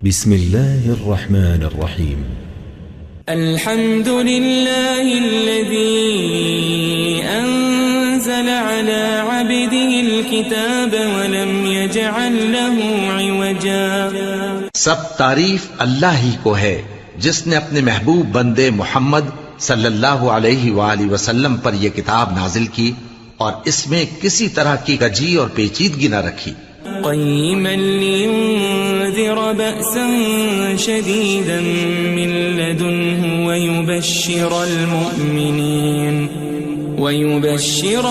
بسم الله الرحمن الرحيم. الحمد لله الذي أنزل على عبده الكتاب ولم يجعل له عوجا. سب تعریف اللہ ہی کو ہے جس نے اپنے محبوب بندے محمد صلی اللہ علیہ وآلہ وسلم پر یہ کتاب نازل کی اور اس میں کسی طرح کی کجی اور پیچیدگی نہ رکھی. قيما لينذر بأسا شديدا من لدنه ويبشر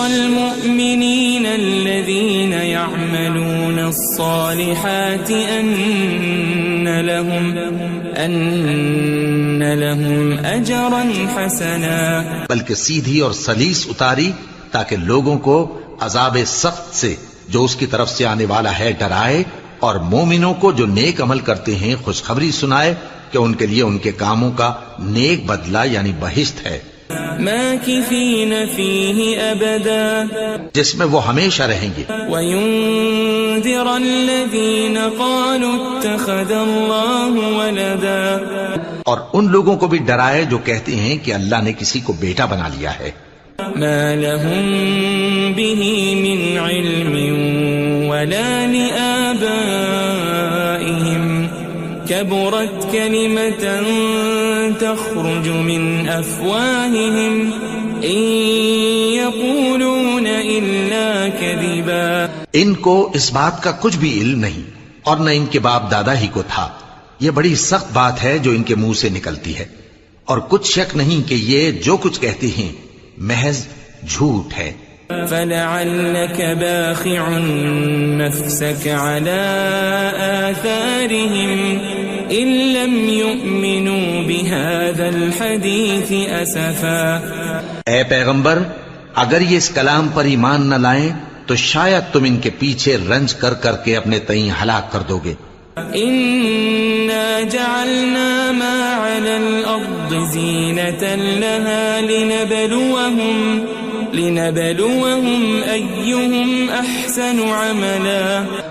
المؤمنين الذين يعملون الصالحات أن لهم أجرا حسنا. بلکہ سیدھی اور سلیس اتاری تاکہ لوگوں کو عذاب سخت سے جو اس کی طرف سے آنے والا ہے ڈرائے، اور مومنوں کو جو نیک عمل کرتے ہیں خوشخبری سنائے کہ ان کے لیے ان کے کاموں کا نیک بدلہ یعنی بہشت ہے، ماکثین فیہ ابدا، جس میں وہ ہمیشہ رہیں گے. وینذر الذین قالوا اتخذ اللہ ولدا، اور ان لوگوں کو بھی ڈرائے جو کہتے ہیں کہ اللہ نے کسی کو بیٹا بنا لیا ہے. ما لهم به من علم ولا لآبائهم كبرت كلمة تخرج من أفواههم إن يقولون إلا كذبا. ان کو اس بات کا کچھ بھی علم نہیں اور نہ ان کے باپ دادا ہی کو تھا. یہ بڑی سخت بات ہے جو ان کے منہ سے نکلتی ہے، اور کچھ شک نہیں کہ یہ جو کچھ کہتے ہیں محض جھوٹ ہے. فلعلك باخع نفسك على آثارهم إن لم يؤمنوا بهذا الحديث أسفا. اے پیغمبر، اگر یہ اس کلام پر ایمان نہ لائیں تو شاید تم ان کے پیچھے رنج کر کر کے اپنے تئیں ہلاک کر دو گے. إنا جعلنا ما على الأرض زينة لها لنبلوهم أيهم أحسن عملا.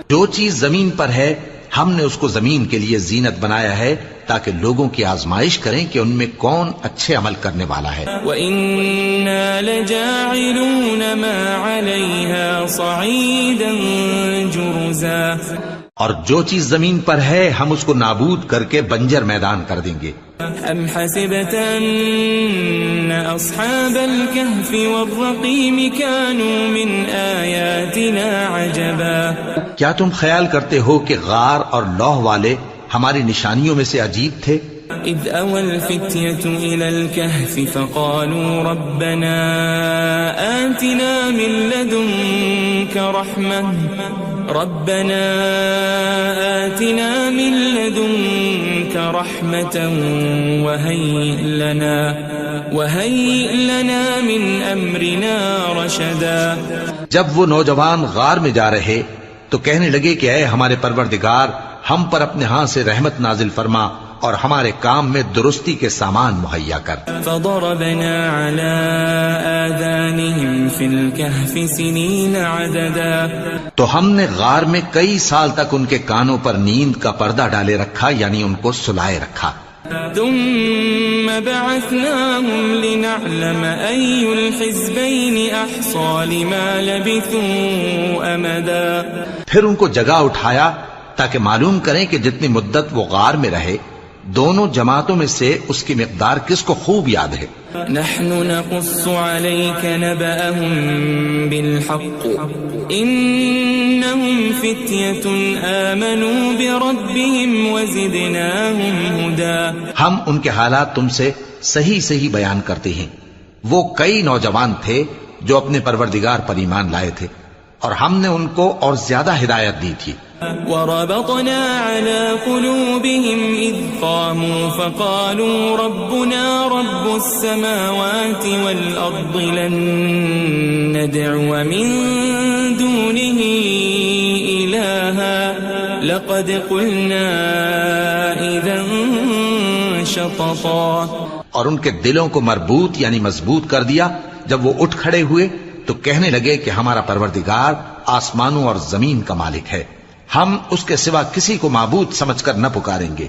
جو چیز زمین پر ہے ہم نے اس کو زمین کے لیے زینت بنایا ہے تاکہ لوگوں کی آزمائش کریں کہ ان میں کون اچھے عمل کرنے والا ہے. وَإِنَّا لَجَاعِلُونَ مَا عَلَيْهَا صَعِيدًا جُرُزًا. اور جو چیز زمین پر ہے ہم اس کو نابود کر کے بنجر میدان کر دیں گے. ام حسبت ان اصحاب الكهف والرقيم كانوا من آیاتنا عجبا. کیا تم خیال کرتے ہو کہ غار اور لوح والے ہماری نشانیوں میں سے عجیب تھے؟ اذ اوى الفتية الى الكهف فقالوا ربنا آتنا من لدنك رحمة وهيئ لنا من امرنا رشدا. جب وہ نوجوان غار میں جا رہے تو کہنے لگے کہ اے ہمارے پروردگار، ہم پر اپنے ہاں سے رحمت نازل فرما اور ہمارے کام میں درستی کے سامان مہیا کر. فضربنا على آذانهم في الكهف سنين عددا. تو ہم نے غار میں کئی سال تک ان کے کانوں پر نیند کا پردہ ڈالے رکھا، یعنی ان کو سلائے رکھا. ثم بعثناهم لنعلم أي الحزبين أحصى لما لبثوا أمدا. پھر ان کو جگہ اٹھایا تاکہ معلوم کریں کہ جتنی مدت وہ غار میں رہے دونوں جماعتوں میں سے اس کی مقدار کس کو خوب یاد ہے. نحن نقص عليك نبأهم بالحق إنهم فتية آمنوا بربهم وزدناهم هدى. ہم ان کے حالات تم سے صحیح بیان کرتے ہیں. وہ کئی نوجوان تھے جو اپنے پروردگار پر ایمان لائے تھے اور ہم نے ان کو اور زیادہ ہدایت دی تھی. وربطنا على قلوبهم إذ قاموا فقالوا ربنا رب السماوات والأرض لن ندعو من دونه إلها لقد قلنا إذا شططا. اور ان کے دلوں کو مربوط یعنی مضبوط کر دیا. جب وہ اٹھ کھڑے ہوئے تو کہنے لگے کہ ہمارا پروردگار آسمانوں اور زمین کا مالک ہے، ہم اس کے سوا کسی کو معبود سمجھ کر نہ پکاریں گے.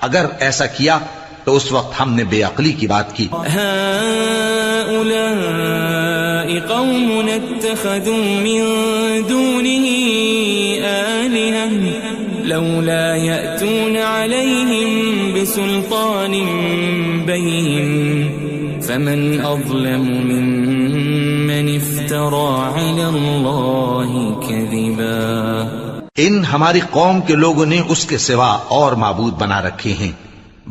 اگر ایسا کیا تو اس وقت ہم نے بے عقلی کی بات کی. هؤلاء قوم اتخذوا من دونه آلهة لولا يأتون عليهم بسلطان بين فمن أظلم ممن افترى على الله كذبا. ان ہماری قوم کے لوگوں نے اس کے سوا اور معبود بنا رکھے ہیں.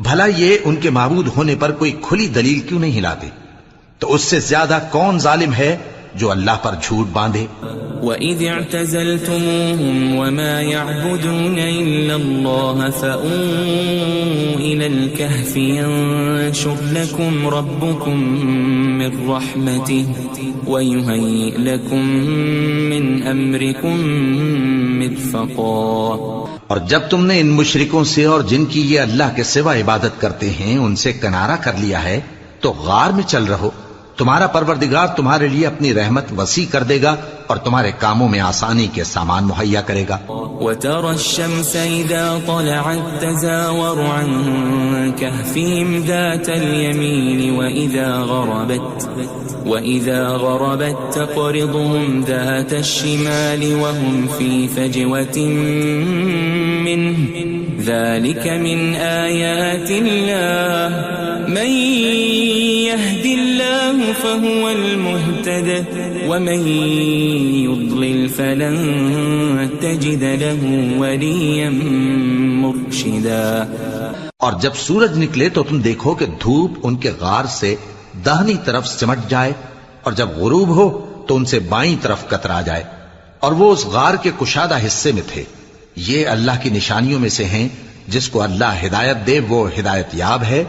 بھلا یہ ان کے معبود ہونے پر کوئی کھلی دلیل کیوں نہیں لاتے؟ تو اس سے زیادہ کون ظالم ہے جو اللہ پر جھوٹ باندھے؟ وَإِذِ اعْتَزَلْتُمُوهُمْ وَمَا يَعْبُدُونَ إِلَّا اللَّهَ فَأْوُوا إِلَى الْكَهْفِ يَنشُرْ لَكُمْ رَبُّكُمْ مِنْ رَحْمَتِهِ وَيُهَيِّئْ لَكُمْ مِنْ أَمْرِكُمْ مِرْفَقًا. اور جب تم نے ان مشرکوں سے اور جن کی یہ اللہ کے سوا عبادت کرتے ہیں ان سے کنارہ کر لیا ہے تو غار میں چل رہو. تمہارا پروردگار تمہارے لیے اپنی رحمت وسیع کر دے گا اور تمہارے کاموں میں آسانی کے سامان مہیا کرے گا. وَتَرَى الشَّمْسَ إِذَا طَلَعَتْ تَزَاوَرُ عَنْ كَهْفِهِمْ ذَاتَ الْيَمِينِ وَإِذَا غَرَبَتْ تَقْرِضُهُمْ ذَاتَ الشِّمَالِ وَهُمْ فِي فَجْوَةٍ مِّنْهُ ذَلِكَ مِنْ آيَاتِ اللَّهِ مَنْ يَهْدِ اللَّهُ فَهُوَ الْمُهْتَدِ وَمَنْ يُضْلِلْ فَلَنْ تَجِدَ لَهُ وَلِيًّا مُرْشِدًا. اور جب سورج نکلے تو تم دیکھو کہ دھوپ ان کے غار سے داہنی طرف سمٹ جائے اور جب غروب ہو تو ان سے بائیں طرف کترا جائے اور وہ اس غار کے کشادہ حصے میں تھے. یہ اللہ کی نشانیوں میں سے ہیں. جس کو اللہ ہدایت دے وہ ہدایت یاب ہے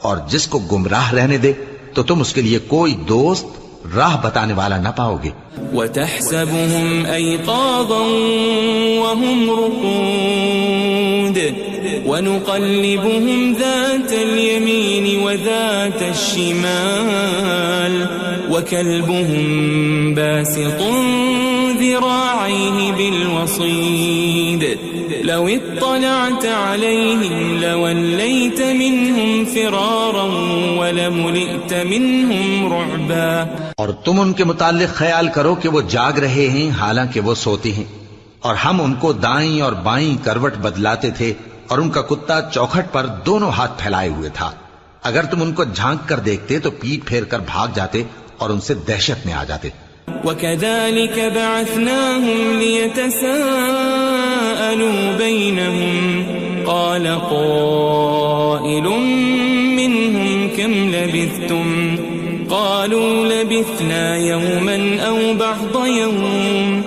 اور جس کو گمراہ رہنے دے تو تم اس کے لیے کوئی دوست راہ بتانے والا نہ پاؤ گے. وَتَحْسَبُهُمْ أَيْقَاظًا وَهُمْ رُقُودٌ وَنُقَلِّبُهُمْ ذَاتَ الْيَمِينِ وَذَاتَ الشِّمَالِ وَكَلْبُهُمْ بَاسِطٌ ذِرَاعَيْهِ بِالْوَصِيدِ لَوِ اطَّلَعْتَ عَلَيْهِمْ لَوَلَّيْتَ مِنْهُمْ فِرَارًا وَلَمُلِئْتَ مِنْهُمْ رُعْبًا. اور تم ان کے متعلق خیال کرو کہ وہ جاگ رہے ہیں حالانکہ وہ سوتے ہیں اور ہم ان کو دائیں اور بائیں کروٹ بدلاتے تھے اور ان کا کتا چوکھٹ پر دونوں ہاتھ پھیلائے ہوئے تھا. اگر تم ان کو جھانک کر دیکھتے تو پیٹ پھیر کر بھاگ جاتے اور ان سے دہشت میں آ جاتے. وَكَذَلِكَ بَعَثْنَاهُمْ لِيَتَسَاءَلُوا بَيْنَهُمْ قَالَ قَائِلٌ مِّنْهُمْ كَمْ لَبِثْتُمْ قَالُوا لَبِثْنَا يَوْمًا أَوْ بَعْضَ يَوْمٍ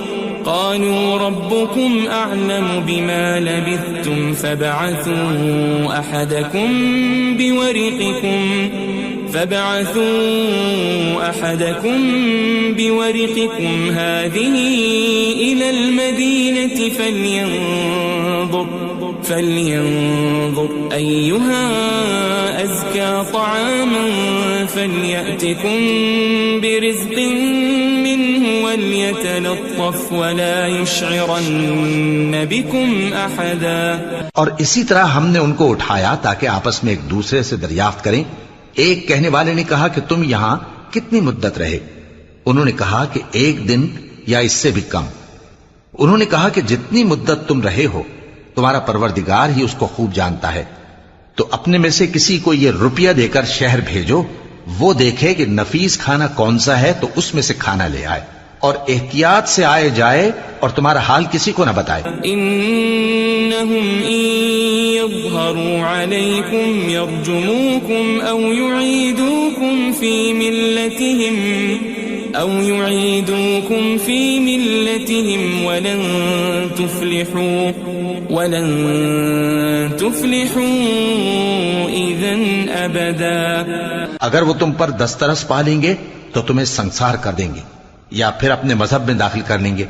قَالُوا رَبُّكُمْ أَعْلَمُ بِمَا لَبِثْتُمْ فَابْعَثُوا أَحَدَكُمْ بِوَرِقِكُمْ هَذِهِ إِلَى الْمَدِينَةِ فَلْيَنظُرْ أَيُّهَا أَزْكَى طَعَامًا فَلْيَأْتِكُمْ بِرِزْقٍ مِّنْهُ وَلْيَتَلَطَّفْ وَلَا يُشْعِرَنَّ بِكُمْ أَحَدًا. اور اسی طرح ہم نے ان کو اٹھایا تاکہ آپس میں ایک دوسرے سے دریافت کریں. ایک کہنے والے نے کہا کہ تم یہاں کتنی مدت رہے؟ انہوں نے کہا کہ 1 دن یا اس سے بھی کم. انہوں نے کہا کہ جتنی مدت تم رہے ہو تمہارا پروردگار ہی اس کو خوب جانتا ہے. تو اپنے میں سے کسی کو یہ روپیہ دے کر شہر بھیجو، وہ دیکھے کہ نفیس کھانا کون سا ہے تو اس میں سے کھانا لے آئے اور احتیاط سے آئے جائے اور تمہارا حال کسی کو نہ بتائے. انہم ان یظہروا علیکم یرجموکم او یعیدوکم فی ملتہم ولن تفلحوا اذن ابدا. اگر وہ تم پر دسترس پا لیں گے تو تمہیں سنسار کر دیں گے یا پھر اپنے مذہب میں داخل کر لیں گے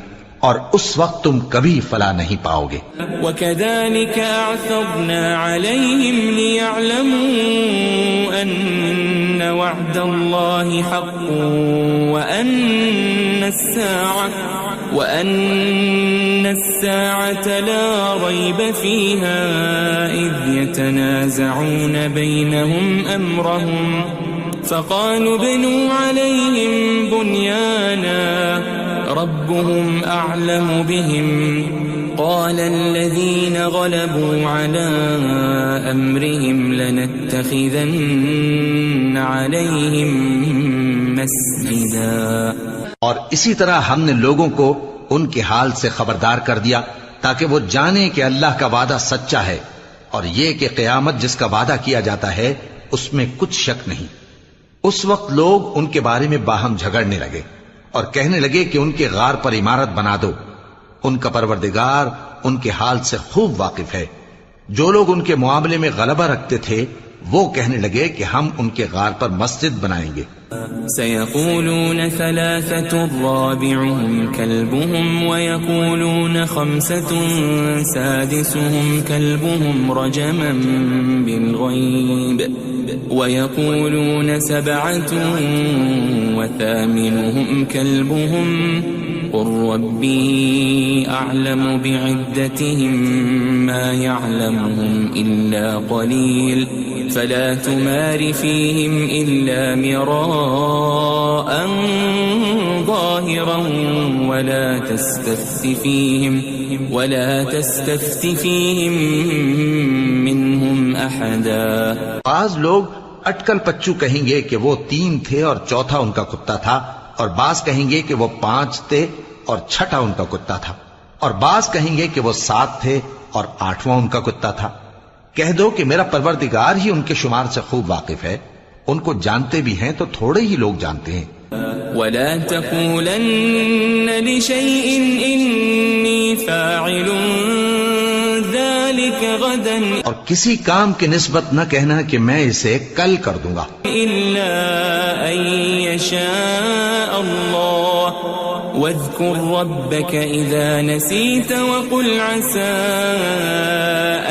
اور اس وقت تم کبھی فلاح نہیں پاؤ گے. وَكَذَلِكَ أَعْثَرْنَا عَلَيْهِمْ لِيَعْلَمُوا أَنَّ وَعْدَ اللَّهِ حَقٌّ وَأَنَّ وأن الساعة لا ريب فيها إذ يتنازعون بينهم أمرهم فقالوا ابنوا عليهم بنيانا ربهم أعلم بهم قال الذين غلبوا على أمرهم لنتخذن عليهم مسجدا. اور اسی طرح ہم نے لوگوں کو ان کے حال سے خبردار کر دیا تاکہ وہ جانیں کہ اللہ کا وعدہ سچا ہے اور یہ کہ قیامت جس کا وعدہ کیا جاتا ہے اس میں کچھ شک نہیں. اس وقت لوگ ان کے بارے میں باہم جھگڑنے لگے اور کہنے لگے کہ ان کے غار پر عمارت بنا دو. ان کا پروردگار ان کے حال سے خوب واقف ہے. جو لوگ ان کے معاملے میں غلبہ رکھتے تھے وہ کہنے لگے کہ ہم ان کے غار پر مسجد بنائیں گے. سيقولون ثلاثة رابعهم كلبهم ويقولون خمسة سادسهم كلبهم رجما بالغيب ويقولون سبعة وثامنهم كلبهم قل ربي أعلم بعدتهم ما يعلمهم إلا قليل فلا تمار فيهم إلا مراء ظاهرا ولا تستفت فيهم منهم أحدا. بعض لوگ اٹکل پچو کہیں گے کہ وہ 3 تھے اور چوتھا ان کا کتا تھا، اور بعض کہیں گے کہ وہ 5 تھے اور چھٹا ان کا کتا تھا، اور بعض کہیں گے کہ وہ 7 تھے اور 8واں ان کا کتا تھا. کہہ دو کہ میرا پروردگار ہی ان کے شمار سے خوب واقف ہے، ان کو جانتے بھی ہیں تو تھوڑے ہی لوگ جانتے ہیں. ولا تقولن لشيء إني فاعل ذلك غدا اور کسی کام کی نسبت نہ کہنا کہ میں اسے کل کر دوں گا إلا أن يشاء الله واذكر ربك إذا نسيت وقل عسى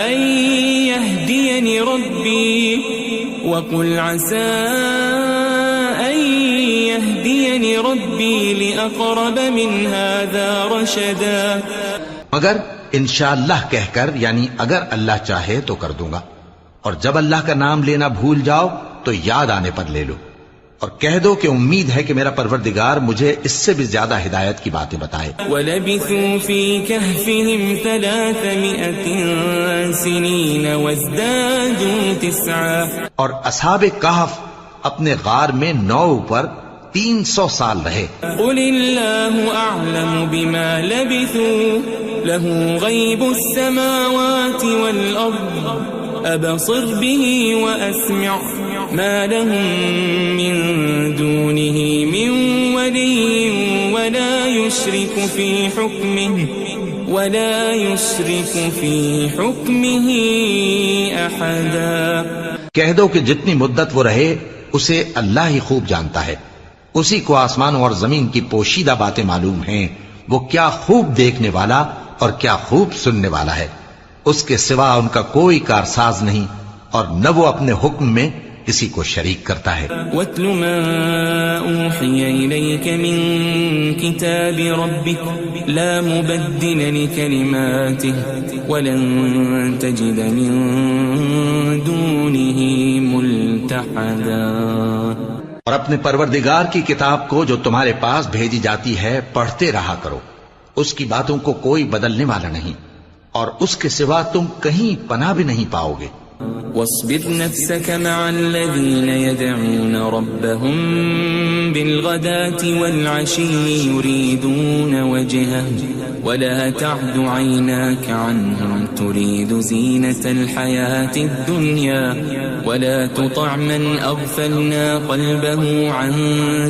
أن يهديني ربي لأقرب من هذا رشدا. مگر انشاءاللہ کہہ کر، یعنی اگر اللہ چاہے تو کر دوں گا، اور جب اللہ کا نام لینا بھول جاؤ تو یاد آنے پر لے لو، اور کہہ دو کہ امید ہے کہ میرا پروردگار مجھے اس سے بھی زیادہ ہدایت کی باتیں بتائے. وَلَبِثُوا فِي كَهْفِهِمْ 300 سِنِينَ وَازْدَادُوا 9. اور اصحاب کہف اپنے غار میں 9 پر 300 سال رہے. قُلِ اللَّهُ أَعْلَمُ بِمَا لَبِثُوا لَهُ غَيْبُ السَّمَاوَاتِ وَالْأَرْضِ أَبْصِرْ بِهِ وَأَسْمِعْ مَا لَهُم مِّن دُونِهِ مِن وَلِيٍّ وَلَا يُشْرِكُ فِي حُكْمِهِ أَحَدًا. کہہ دو کہ جتنی مدت وہ رہے اسے اللہ ہی خوب جانتا ہے، اسی کو آسمانوں اور زمین کی پوشیدہ باتیں معلوم ہیں، وہ کیا خوب دیکھنے والا اور کیا خوب سننے والا ہے. اس کے سوا ان کا کوئی کارساز نہیں، اور نہ وہ اپنے حکم میں کسی کو شریک کرتا ہے. وَاتْلُ مَا أُوحِيَ إِلَيْكَ مِن كِتَابِ رَبِّكَ لَا مُبَدِّلَ لِكَلِمَاتِهِ وَلَن تَجِدَ مِن دُونِهِ مُلْتَحَدًا. اور اپنے پروردگار کی کتاب کو جو تمہارے پاس بھیجی جاتی ہے پڑھتے رہا کرو، اس کی باتوں کو کوئی بدلنے والا نہیں، اور اس کے سوا تم کہیں پناہ بھی نہیں پاؤ گے. واصبر نفسك مع الذين يدعون ربهم بالغداة والعشي يريدون وجهه ولا تعد عيناك عنهم تريد زينة الحياة الدنيا ولا تطع من أغفلنا قلبه عن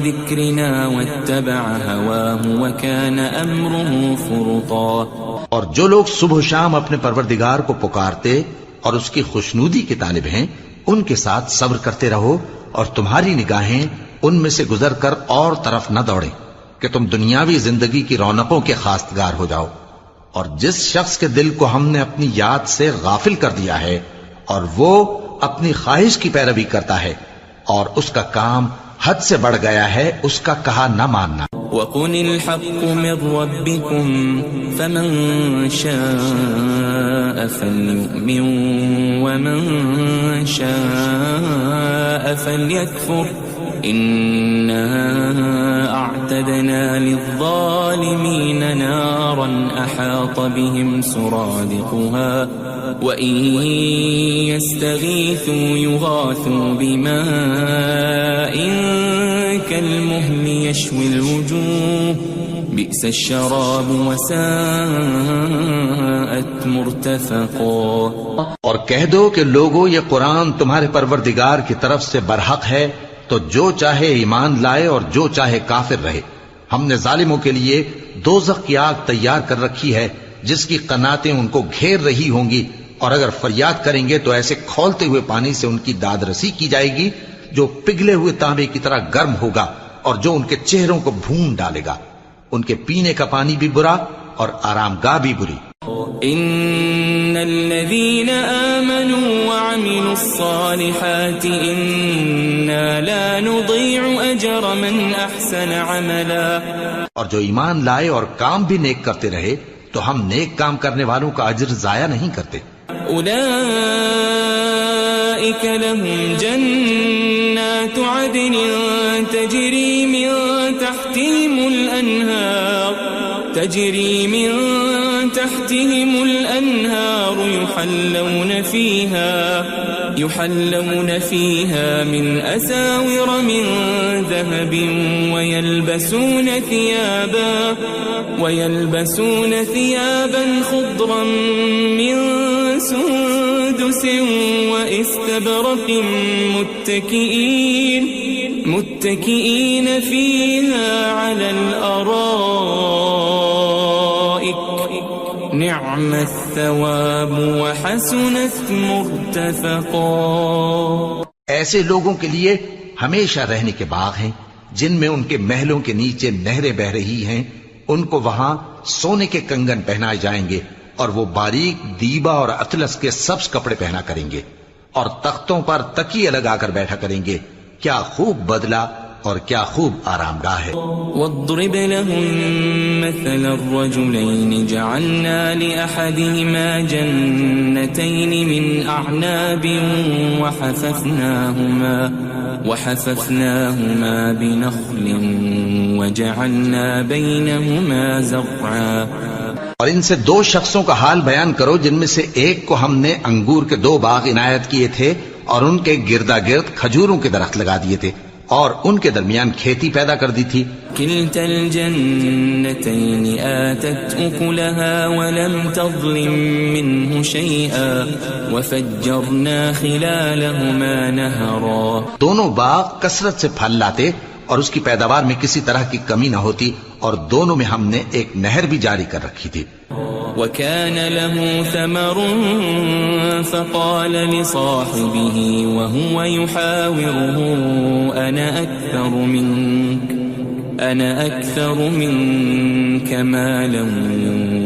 ذكرنا واتبع هواه وكان أمره فرطا. اور جو لوگ صبح و شام اپنے پروردگار کو پکارتے اور اس کی خوشنودی کے طالب ہیں ان کے ساتھ صبر کرتے رہو، اور تمہاری نگاہیں ان میں سے گزر کر اور طرف نہ دوڑیں کہ تم دنیاوی زندگی کی رونقوں کے خواستگار ہو جاؤ. اور جس شخص کے دل کو ہم نے اپنی یاد سے غافل کر دیا ہے اور وہ اپنی خواہش کی پیروی کرتا ہے اور اس کا کام حد سے بڑھ گیا ہے اس کا کہا نہ ماننا۔ وَقُلِ الْحَقُّ مِنْ رَبِّكُمْ فَمَنْ شَاءَ فَلْيُؤْمِنْ وَمَنْ شَاءَ فَلْيَكْفُرْ إِنَّا أَعْتَدْنَا لِلظَّالِمِينَ نَارًا أَحَاطَ بِهِمْ سُرَادِقُهَا وَإِنْ يَسْتَغِيثُوا يُغَاثُوا بِمَاءٍ كَالْمُهْلِ يَشْوِي الْوُجُوهَ بِئْسَ الشَّرَابُ وَسَاءَتْ مُرْتَفَقًا۔ اور کہہ دو کہ لوگو یہ قرآن تمہارے پروردگار کی طرف سے برحق ہے، تو جو چاہے ایمان لائے اور جو چاہے کافر رہے۔ ہم نے ظالموں کے لیے دوزخ کی آگ تیار کر رکھی ہے جس کی قناتیں ان کو گھیر رہی ہوں گی، اور اگر فریاد کریں گے تو ایسے کھولتے ہوئے پانی سے ان کی داد رسی کی جائے گی جو پگھلے ہوئے تانبے کی طرح گرم ہوگا اور جو ان کے چہروں کو بھون ڈالے گا۔ ان کے پینے کا پانی بھی برا اور آرام گاہ بھی بری۔ ان الذين آمنوا وعملوا الصالحات انا لا نضيع اجر من احسن عملا۔ اور جو ایمان لائے اور کام بھی نیک کرتے رہے تو ہم نیک کام کرنے والوں کا اجر ضائع نہیں کرتے۔ اولئك لهم جنات عدن تجري من تحتهم الأنهار يحلون فيها من أساور من ذهب ويلبسون ثيابا خضرا من سندس واستبرق متكئين فيها على الأرائك نعم الثواب وحسنت مرتفقا۔ ایسے لوگوں کے لیے ہمیشہ رہنے کے باغ ہیں جن میں ان کے محلوں کے نیچے نہریں بہ رہی ہیں، ان کو وہاں سونے کے کنگن پہنائے جائیں گے اور وہ باریک دیبا اور اطلس کے سبز کپڑے پہنا کریں گے اور تختوں پر تکیے لگا کر بیٹھا کریں گے۔ کیا خوب بدلہ اور کیا خوب آرام گاہ ہے۔ واضرب لهم مثل الرجلين جعلنا لأحدهما جنتين من أعناب وحففناهما بنخل وجعلنا بينهما زرعا۔ اور ان سے دو شخصوں کا حال بیان کرو جن میں سے ایک کو ہم نے انگور کے 2 باغ عنایت کیے تھے اور ان کے گردا گرد کھجوروں کے درخت لگا دیے تھے اور ان کے درمیان کھیتی پیدا کر دی تھی۔ كلتا الجنتين آتت أكلها ولم تظلم منه شيئا وفجرنا خلالهما نهرا۔ دونوں باغ کثرت سے پھل لاتے اور اس کی پیداوار میں کسی طرح کی کمی نہ ہوتی، اور دونوں میں ہم نے ایک نہر بھی جاری کر رکھی تھی۔ وكان له ثمر فقال لصاحبه وهو يحاوره أنا أكثر منك مالا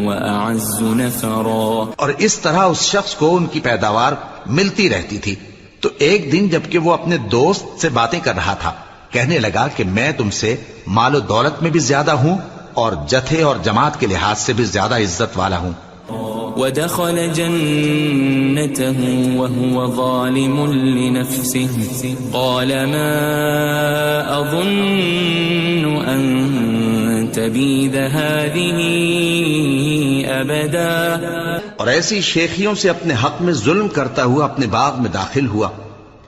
وأعز نفرا۔ اور اس طرح اس شخص کو ان کی پیداوار ملتی رہتی تھی، تو ایک دن جبکہ وہ اپنے دوست سے باتیں کر رہا تھا کہنے لگا کہ میں تم سے مال و دولت میں بھی زیادہ ہوں اور جتھے اور جماعت کے لحاظ سے بھی زیادہ عزت والا ہوں۔ ودخل جنته وهو ظالم لنفسه قال ما أظن أن تبيد هذه أبدا۔ اور ایسی شیخیوں سے اپنے حق میں ظلم کرتا ہوا اپنے باغ میں داخل ہوا،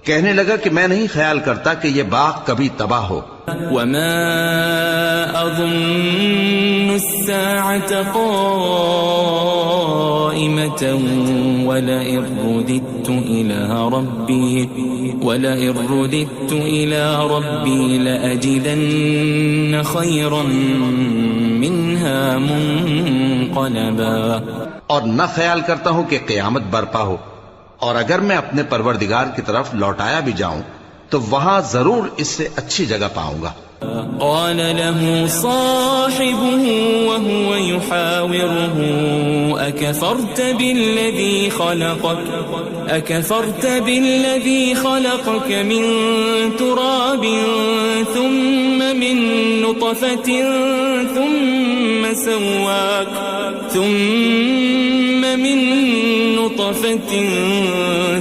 کہنے لگا کہ میں نہیں خیال کرتا کہ یہ باغ کبھی تباہ ہو۔ وما أظن الساعة قائمة ولئن رددت إلى ربي لأجدن خيرا منها منقلبا۔ اور نہ خیال کرتا ہوں کہ قیامت برپا ہو، اور اگر میں اپنے پروردگار کی طرف لوٹایا بھی جاؤں تو وہاں ضرور اس سے اچھی جگہ پاؤں گا۔ قال له صاحبه وهو يحاوره أكفرت بالذي خلقك من تراب ثم من نطفة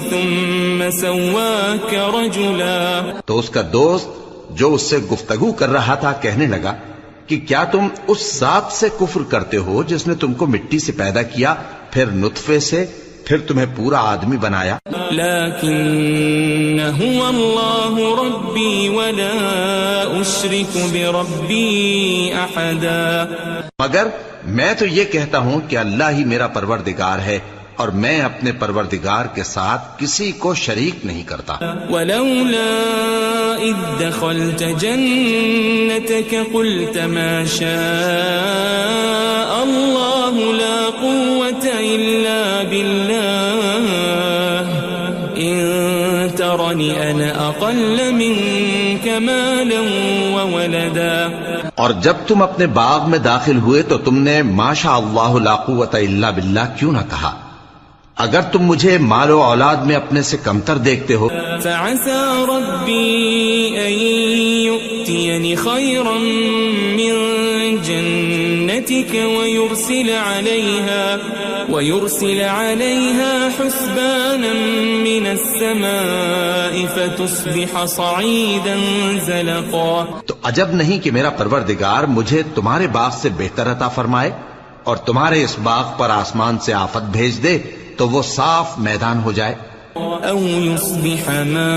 ثم سواك رجلا۔ تو اس کا دوست جو اس سے گفتگو کر رہا تھا کہنے لگا کہ کیا تم اس ذات سے کفر کرتے ہو جس نے تم کو مٹی سے پیدا کیا، پھر نطفے سے، پھر تمہیں پورا آدمی بنایا؟ لیکن هو اللہ ربی ولا اشرک بربی احدا، مگر میں تو یہ کہتا ہوں کہ اللہ ہی میرا پروردگار ہے اور میں اپنے پروردگار کے ساتھ کسی کو شریک نہیں کرتا۔ ولولا اذ دخلت جنتك قلت ما شاء الله لا قوة الا بالله ان ترني انا اقل منك مالا وولدا۔ اور جب تم اپنے باغ میں داخل ہوئے تو تم نے ما شاء اللہ لا قوت الا باللہ کیوں نہ کہا؟ اگر تم مجھے مال و اولاد میں اپنے سے کمتر دیکھتے ہو۔ فعسى ربي أن يؤتيني خيرا من جنتك ويرسل عليها حسبانا من السماء فتصبح صعيدا زلقا۔ تو عجب نہیں کہ میرا پروردگار مجھے تمہارے باغ سے بہتر عطا فرمائے اور تمہارے اس باغ پر آسمان سے آفت بھیج دے تو وہ صاف میدان ہو جائے۔ او يصبح ماؤها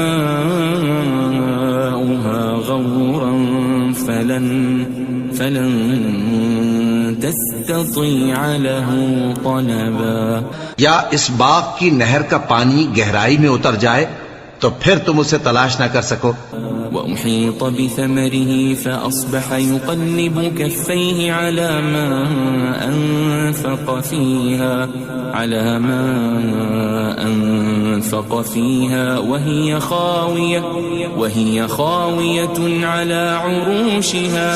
غورا فلن تستطيع له طلبا، یا اس باغ کی نہر کا پانی گہرائی میں اتر جائے تو پھر تم اسے تلاش نہ کر سکو۔ وأحيط بثمره فأصبح يقلب كفيه على ما أنفق فيها وهي خاوية على عروشها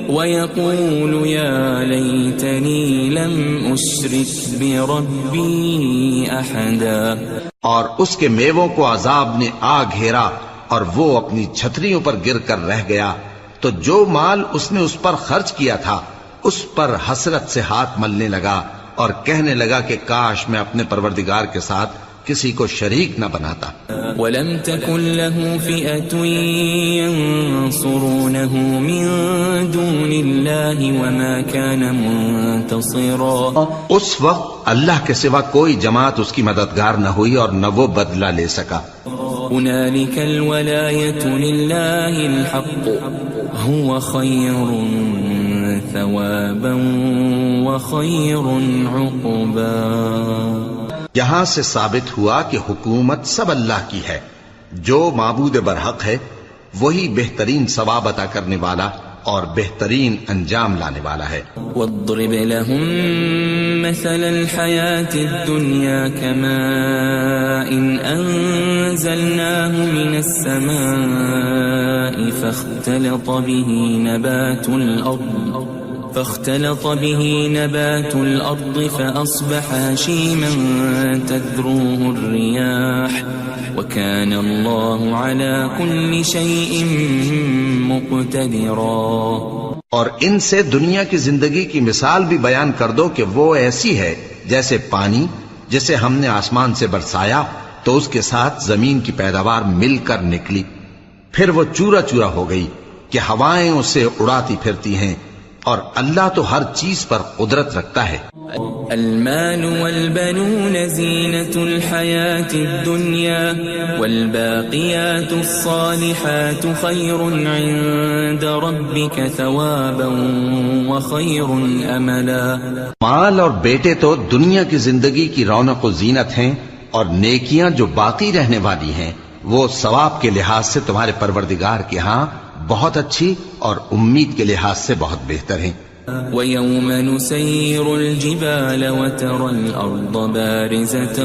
ويقول يا ليتني لم أشرك بربي أحدا۔ اور اس کے میووں کو عذاب نے آ گھیرا اور وہ اپنی چھتریوں پر گر کر رہ گیا، تو جو مال اس نے اس پر خرچ کیا تھا اس پر حسرت سے ہاتھ ملنے لگا اور کہنے لگا کہ کاش میں اپنے پروردگار کے ساتھ کسی کو شریک نہ بناتا۔ وَلَمْ تَكُنْ لَهُ فِئَةٌ يَنصُرُونَهُ مِن دُونِ اللَّهِ وَمَا كَانَ مُنتَصِرًا۔ اس وقت اللہ کے سوا کوئی جماعت اس کی مددگار نہ ہوئی اور نہ وہ بدلہ لے سکا۔ هُنَالِكَ الْوَلَایَةُ لِلَّهِ الْحَقُّ هُوَ خَيْرٌ ثَوَابًا وَخَيْرٌ عُقْبًا۔ یہاں سے ثابت ہوا کہ حکومت سب اللہ کی ہے، جو معبود برحق ہے وہی بہترین ثواب عطا کرنے والا اور بہترین انجام لانے والا ہے۔ وَاضْرِبْ لَهُم مَّثَلَ الْحَيَاةِ الدُّنْيَا كَمَاءٍ أَنزَلْنَاهُ مِنَ السَّمَاءِ فاختلط به نبات الأرض فأصبح هشيما تذروه الرياح وكان الله على كل شيء مقتدرا۔ اور ان سے دنیا کی زندگی کی مثال بھی بیان کر دو کہ وہ ایسی ہے جیسے پانی جسے ہم نے آسمان سے برسایا تو اس کے ساتھ زمین کی پیداوار مل کر نکلی، پھر وہ چورا چورا ہو گئی کہ ہوائیں اسے اڑاتی پھرتی ہیں، اور اللہ تو ہر چیز پر قدرت رکھتا ہے۔ المال والبنون زینة الحیاة الدنیا والباقیات الصالحات خیر عند ربک ثوابا وخیر املا۔ مال اور بیٹے تو دنیا کی زندگی کی رونق و زینت ہیں، اور نیکیاں جو باقی رہنے والی ہیں وہ ثواب کے لحاظ سے تمہارے پروردگار کے ہاں بہت اچھی اور امید کے لحاظ سے بہت بہتر ہیں۔ ويوم نسير الجبال وترى الأرض بارزة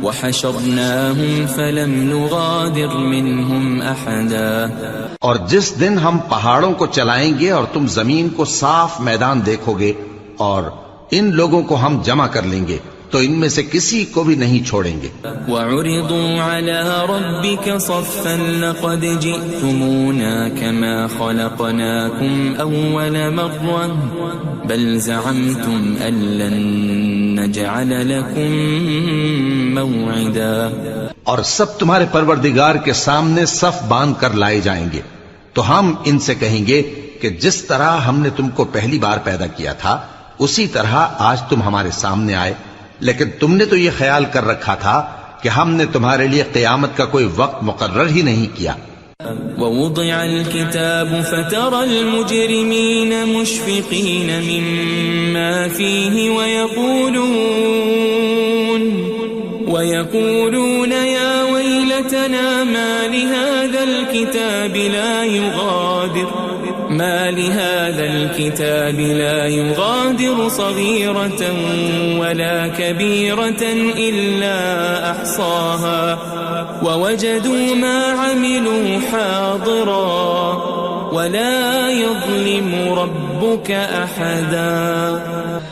وحشرناهم فلم نغادر منهم أحدا. اور جس دن ہم پہاڑوں کو چلائیں گے اور تم زمین کو صاف میدان دیکھو گے اور ان لوگوں کو ہم جمع کر لیں گے تو ان میں سے کسی کو بھی نہیں چھوڑیں گے. وَعُرِضُوا عَلَى رَبِّكَ صَفًّا لَقَدْ جِئْتُمُونَا كَمَا خَلَقْنَاكُمْ أَوَّلَ مَرَّةٍ بَلْ زَعَمْتُمْ أَن لَّن نَّجْعَلَ لَكُم مَّوْعِدًا. اور سب تمہارے پروردگار کے سامنے صف باندھ کر لائے جائیں گے تو ہم ان سے کہیں گے کہ جس طرح ہم نے تم کو پہلی بار پیدا کیا تھا اسی طرح آج تم ہمارے سامنے آئے، لیکن تم نے تو یہ خیال کر رکھا تھا کہ ہم نے تمہارے لیے قیامت کا کوئی وقت مقرر ہی نہیں کیا. ووضع الكتاب فترى المجرمين مشفقين مما فيه ويقولون يا ويلتنا ما لهذا الكتاب لا يغادر صغيرة ولا كبيرة إلا أحصاها ووجدوا ما عملوا حاضرا ولا يظلم ربك أحدا.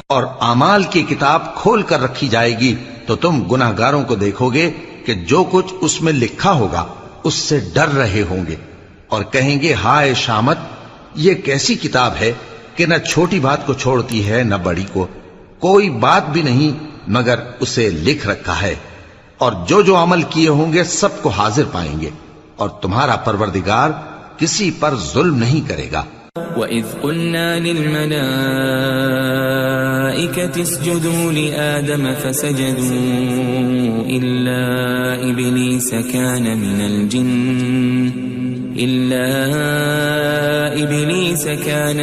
اور اعمال کی کتاب کھول کر رکھی جائے گی تو تم گناہگاروں کو دیکھو گے کہ جو کچھ اس میں لکھا ہوگا اس سے ڈر رہے ہوں گے اور کہیں گے ہائے شامت، یہ کیسی کتاب ہے کہ نہ چھوٹی بات کو چھوڑتی ہے نہ بڑی کو، کوئی بات بھی نہیں مگر اسے لکھ رکھا ہے، اور جو عمل کیے ہوں گے سب کو حاضر پائیں گے، اور تمہارا پروردگار کسی پر ظلم نہیں کرے گا. وَإِذْ قُلْنَا لِلْمَلَائِكَةِ اسْجُدُوا لِآدَمَ فَسَجَدُوا إِلَّا إِبْلِيسَ كَانَ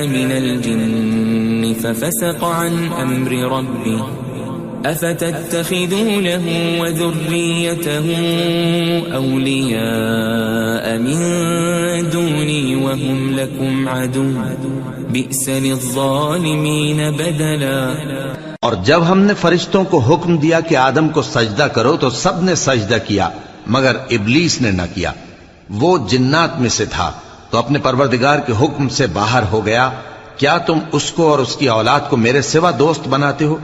مِنَ الْجِنِّ فَفَسَقَ عَنْ أَمْرِ رَبِّهِ أَفَتَتَّخِذُونَهُ وَذُرِّيَّتَهُ أَوْلِيَاءَ مِن دُونِي وَهُمْ لَكُمْ عَدُوٌّ بِئْسَ لِلظَّالِمِينَ بَدَلًا. اور جب ہم نے فرشتوں کو حکم دیا کہ آدم کو سجدہ کرو تو سب نے سجدہ کیا مگر ابلیس نے نہ کیا، وہ جنات میں سے تھا تو اپنے پروردگار کے حکم سے باہر ہو گیا. کیا تم اس کو اور اس کی اولاد کو میرے سوا دوست بناتے ہو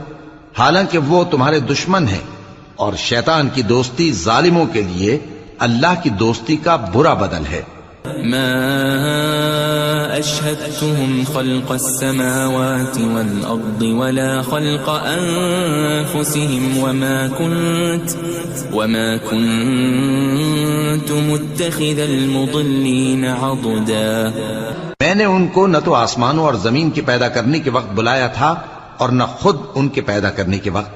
حالانکہ وہ تمہارے دشمن ہیں، اور شیطان کی دوستی ظالموں کے لیے اللہ کی دوستی کا برا بدل ہے. ما أشهدتهم خلق السماوات والأرض ولا خلق أنفسهم وما كنت متخذ المضلين عضدا. میں نے ان کو نہ تو آسمانوں اور زمین کے پیدا کرنے کے وقت بلایا تھا اور نہ خود ان کے پیدا کرنے کے وقت،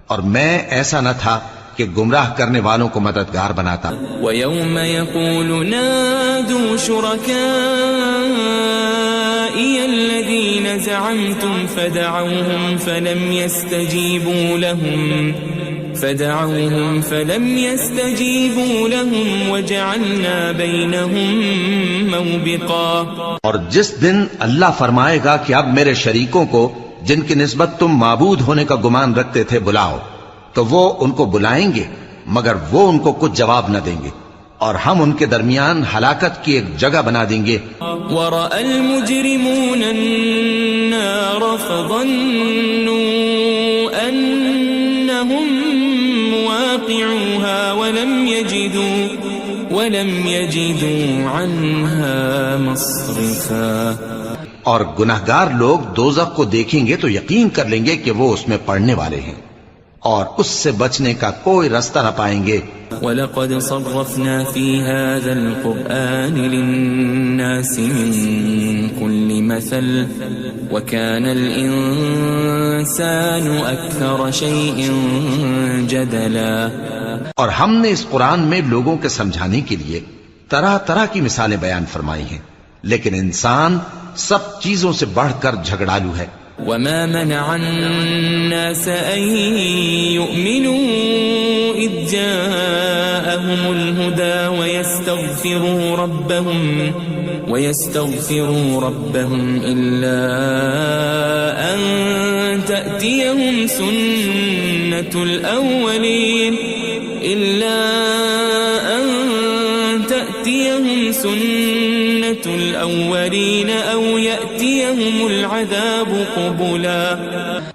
اور میں ایسا نہ تھا کہ گمراہ کرنے والوں کو مددگار بناتا. وَيَوْمَ يَقُولُ نَادُوا شُرَكَائِيَ الَّذِينَ زَعَمْتُمْ فَلَمْ يَسْتَجِيبُوا لَهُمْ وَجَعَلْنَا بَيْنَهُمْ مَوْبِقًا. اور جس دن اللہ فرمائے گا کہ اب میرے شریکوں کو جن کی نسبت تم معبود ہونے کا گمان رکھتے تھے بلاؤ، تو وہ ان کو بلائیں گے مگر وہ ان کو کچھ جواب نہ دیں گے، اور ہم ان کے درمیان ہلاکت کی ایک جگہ بنا دیں گے. وَرَأَى الْمُجْرِمُونَ النَّارَ فَظَنُّوا أَنَّهُمْ مُوَاقِعُوهَا وَلَمْ يَجِدُوا عَنْهَا مَصْرِفًا. اور گناہگار لوگ دوزخ کو دیکھیں گے تو یقین کر لیں گے کہ وہ اس میں پڑنے والے ہیں اور اس سے بچنے کا کوئی رستہ نہ پائیں گے. وَلَقَدْ صَرَّفْنَا فِي هَذَا الْقُرْآنِ لِلنَّاسِ مِنْ كُلِّ مَثَلٍ وَكَانَ الْإِنسَانُ أَكْثَرَ شَيْءٍ جَدَلًا. اور ہم نے اس قرآن میں لوگوں کے سمجھانے کے لیے طرح طرح کی مثالیں بیان فرمائی ہیں، لیکن انسان سب چیزوں سے بڑھ کر جھگڑالو ہے. وَمَا مَنَعَ النَّاسَ أَن يُؤْمِنُوا إِذْ جَاءَهُمُ الْهُدَى ويستغفروا ربهم إلا أن تأتيهم سنة الأولين أو يأتيهم العذاب قبلا.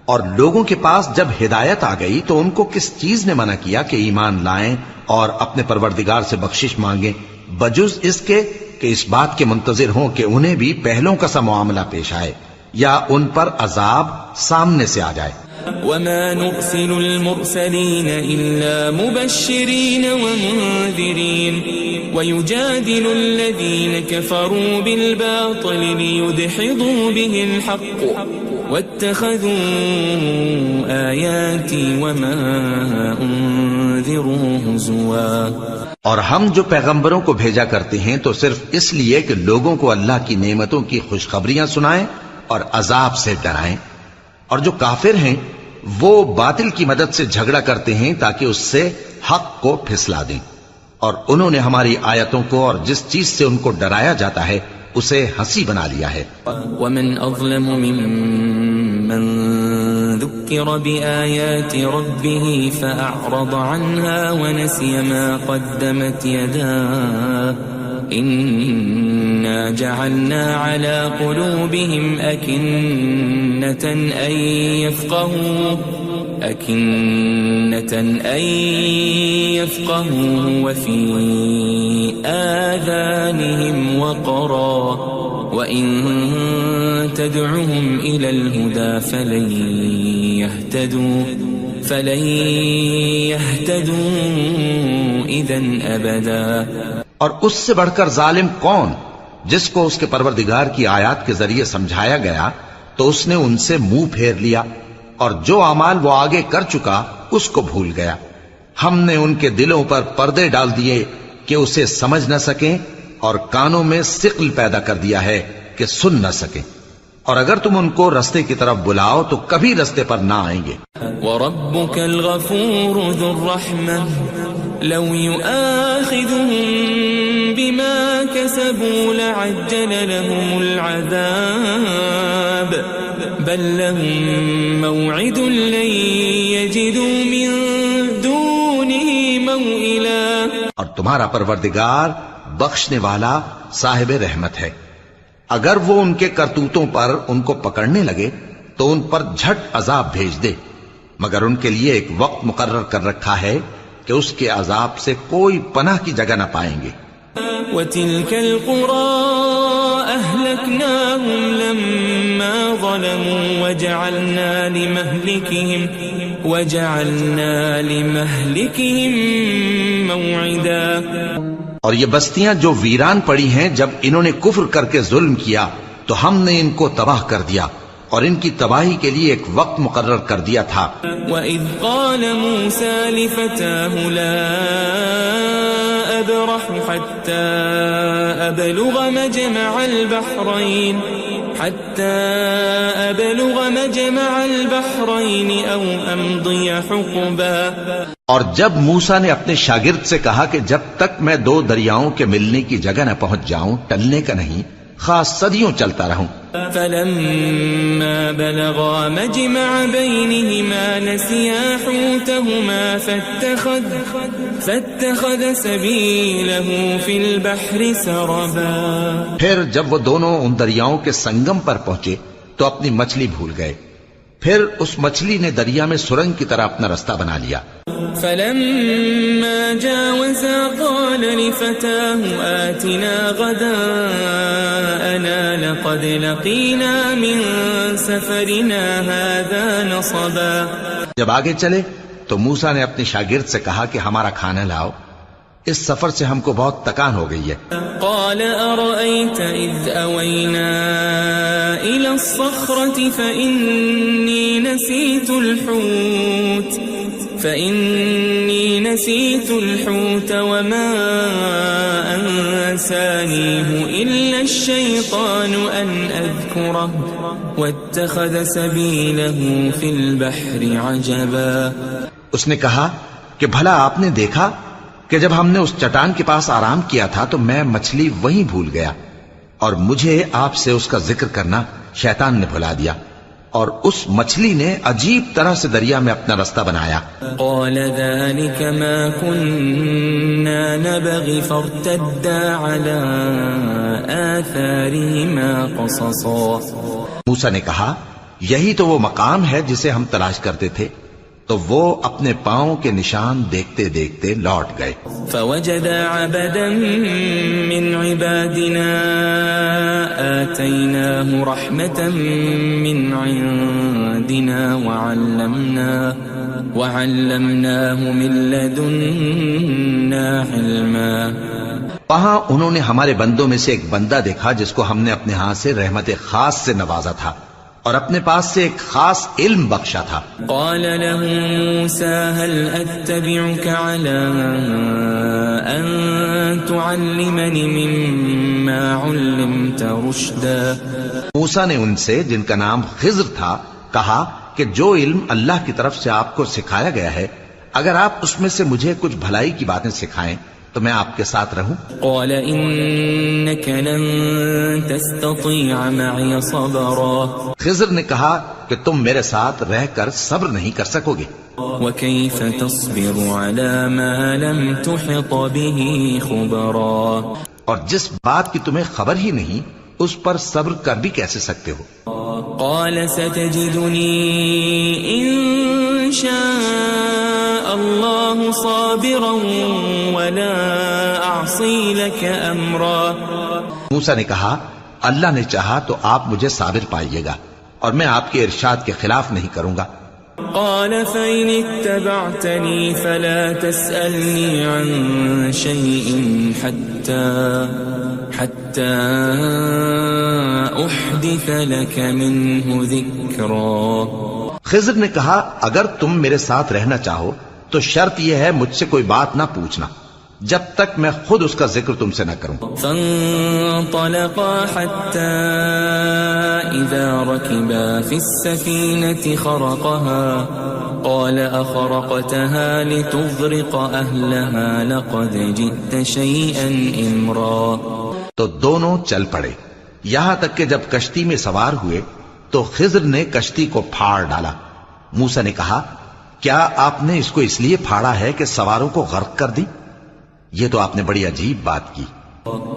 اور لوگوں کے پاس جب ہدایت آ گئی تو ان کو کس چیز نے منع کیا کہ ایمان لائیں اور اپنے پروردگار سے بخشش مانگیں بجز اس کے کہ اس بات کے منتظر ہوں کہ انہیں بھی پہلوں کا سا معاملہ پیش آئے یا ان پر عذاب سامنے سے آ جائے. وما نرسل المرسلين إلا مبشرين ومنذرين ويجادل الذين كفروا بالباطل ليدحضوا به الحق واتخذوا آياتي وما أنذروا هزوا. اور ہم جو پیغمبروں کو بھیجا کرتے ہیں تو صرف اس لیے کہ لوگوں کو اللہ کی نعمتوں کی خوشخبریاں سنائیں اور عذاب سے ڈرائیں. اور جو کافر ہیں وہ باطل کی مدد سے جھگڑا کرتے ہیں تاکہ اس سے حق کو پھسلا دیں. اور انہوں نے ہماری آیتوں کو اور جس چیز سے ان کو ڈرایا جاتا ہے اسے ہنسی بنا لیا ہے. ومن اظلم ممن ذكر بآيات ربه فأعرض عنها ونسي ما قدمت يداه إنا جعلنا على قلوبهم أكنة أن يفقهوا وفي آذانهم وقرا وإن تدعهم إلى الهدى فلن يهتدوا إذا أبدا. اور اس سے بڑھ کر ظالم کون جس کو اس کے پروردگار کی آیات کے ذریعے سمجھایا گیا تو اس نے ان سے منہ پھیر لیا اور جو اعمال وہ آگے کر چکا اس کو بھول گیا. ہم نے ان کے دلوں پر پردے ڈال دیے کہ اسے سمجھ نہ سکیں اور کانوں میں ثقل پیدا کر دیا ہے کہ سن نہ سکیں. اور اگر تم ان کو رستے کی طرف بلاؤ تو کبھی رستے پر نہ آئیں گے. وَرَبُّكَ الْغَفُورُ ذُو الرَّحْمَةِ لَوْ يُؤَاخِذُهُم بِمَا كَسَبُوا لَعَجَّلَ لَهُمُ الْعَذَابَ بَل لَّهُم مَّوْعِدٌ لَّن يَجِدُوا مِن دُونِهِ مَوْئِلًا. اور تمہارا پروردگار بخشنے والا صاحب رحمت ہے. اگر وہ ان کے کرتوتوں پر ان کو پکڑنے لگے تو ان پر جھٹ عذاب بھیج دے مگر ان کے لیے ایک وقت مقرر کر رکھا ہے کہ اس کے عذاب سے کوئی پناہ کی جگہ نہ پائیں گے. وَتِلْكَ الْقُرَىٰ أَهْلَكْنَاهُمْ لَمَّا ظَلَمُوا وَجَعَلْنَا لِمَهْلِكِهِمْ مَوْعِدًا. اور یہ بستیاں جو ویران پڑی ہیں جب انہوں نے کفر کر کے ظلم کیا تو ہم نے ان کو تباہ کر دیا اور ان کی تباہی کے لیے ایک وقت مقرر کر دیا تھا. وَإِذْ قَالَ مُوسَى لِفَتَاهُ لَا أَبْرَحُ حَتَّى أَبْلُغَ مَجْمَعَ الْبَحْرَيْنِ أَوْ أَمْضِيَ حُقُبًا. اور جب موسیٰ نے اپنے شاگرد سے کہا کہ جب تک میں دو دریاؤں کے ملنے کی جگہ نہ پہنچ جاؤں ٹلنے کا نہیں خاص صدیوں چلتا رہوں. فَلَمَّا بَلَغَا مَجْمَعَ بَيْنِهِمَا نَسِيَا حُوتَهُمَا فَاتَّخَذَ سَبِيلَهُ فِي الْبَحْرِ سَرَبًا. پھر جب وہ دونوں ان دریاؤں کے سنگم پر پہنچے تو اپنی مچھلی بھول گئے. پھر اس مچھلی نے دریا میں سرنگ کی طرح اپنا رستہ بنا لیا. فَلَمَّا جَاوَزَا قَالَ لِفَتَاهُ آتِنَا غَدَاءَنَا لَقَدْ لَقِينَا مِن سَفَرِنَا هَذَا نَصَبًا. جب آگے چلے تو موسیٰ نے اپنے شاگرد سے کہا کہ ہمارا کھانا لاؤ اس سفر سے ہم کو بہت تکان ہو گئی ہے. قال أرأيت إذ أوينا إلى الصخرة فإني نسيت الحوت وما أنسانيه إلا الشيطان أن أذكره واتخذ سبيله في البحر عجبا. اس نے کہا کہ بھلا آپ نے دیکھا کہ جب ہم نے اس چٹان کے پاس آرام کیا تھا تو میں مچھلی وہیں بھول گیا اور مجھے آپ سے اس کا ذکر کرنا شیطان نے بھلا دیا، اور اس مچھلی نے عجیب طرح سے دریا میں اپنا رستہ بنایا۔ قال ذلك ما كنا نبغي فارتدا على آثارهما قصصا۔ موسیٰ نے کہا یہی تو وہ مقام ہے جسے ہم تلاش کرتے تھے، تو وہ اپنے پاؤں کے نشان دیکھتے دیکھتے لوٹ گئے۔ فوجد عبدا من عبادنا آتيناه رحمة من عندنا وعلمناه من لدنا علما۔ وہاں انہوں نے ہمارے بندوں میں سے ایک بندہ دیکھا جس کو ہم نے اپنے ہاتھ سے رحمت خاص سے نوازا تھا اور اپنے پاس سے ایک خاص علم بخشا تھا۔ قال له موسى هل أتبعك على أن تعلمني مما علمت رشدا۔ موسیٰ نے ان سے، جن کا نام خضر تھا، کہا کہ جو علم اللہ کی طرف سے آپ کو سکھایا گیا ہے، اگر آپ اس میں سے مجھے کچھ بھلائی کی باتیں سکھائیں تو میں آپ کے ساتھ رہوں۔ قال إنك لن تستطيع معي صبرا۔ خضر نے کہا کہ تم میرے ساتھ رہ کر صبر نہیں کر سکو گے۔ وكيف تصبر على ما لم تحط به خبرا۔ اور جس بات کی تمہیں خبر ہی نہیں اس پر صبر کر بھی کیسے سکتے ہو؟ قال ستجدني إن شاء الله صابرا ولا أعصي لك أمرا۔ موسیٰ نے کہا اللہ نے چاہا تو آپ مجھے صابر پائیے گا اور میں آپ کے ارشاد کے خلاف نہیں کروں گا۔ قال فإن اتبعتني فلا تسألني عن شيء حتى أحدث لك منه ذكرا۔ خضر نے کہا اگر تم میرے ساتھ رہنا چاہو تو شرط یہ ہے مجھ سے کوئی بات نہ پوچھنا جب تک میں خود اس کا ذکر تم سے نہ کروں۔ فانطلقا حتى إذا ركبا في السفينة خرقها قال أخرقتها لتغرق أهلها لقد جئت شيئا إمرا۔ تو دونوں چل پڑے یہاں تک کہ جب کشتی میں سوار ہوئے تو خضر نے کشتی کو پھاڑ ڈالا۔ موسیٰ نے کہا کیا آپ نے اس کو اس لیے پھاڑا ہے کہ سواروں کو غرق کر دی؟ یہ تو آپ نے بڑی عجیب بات کی۔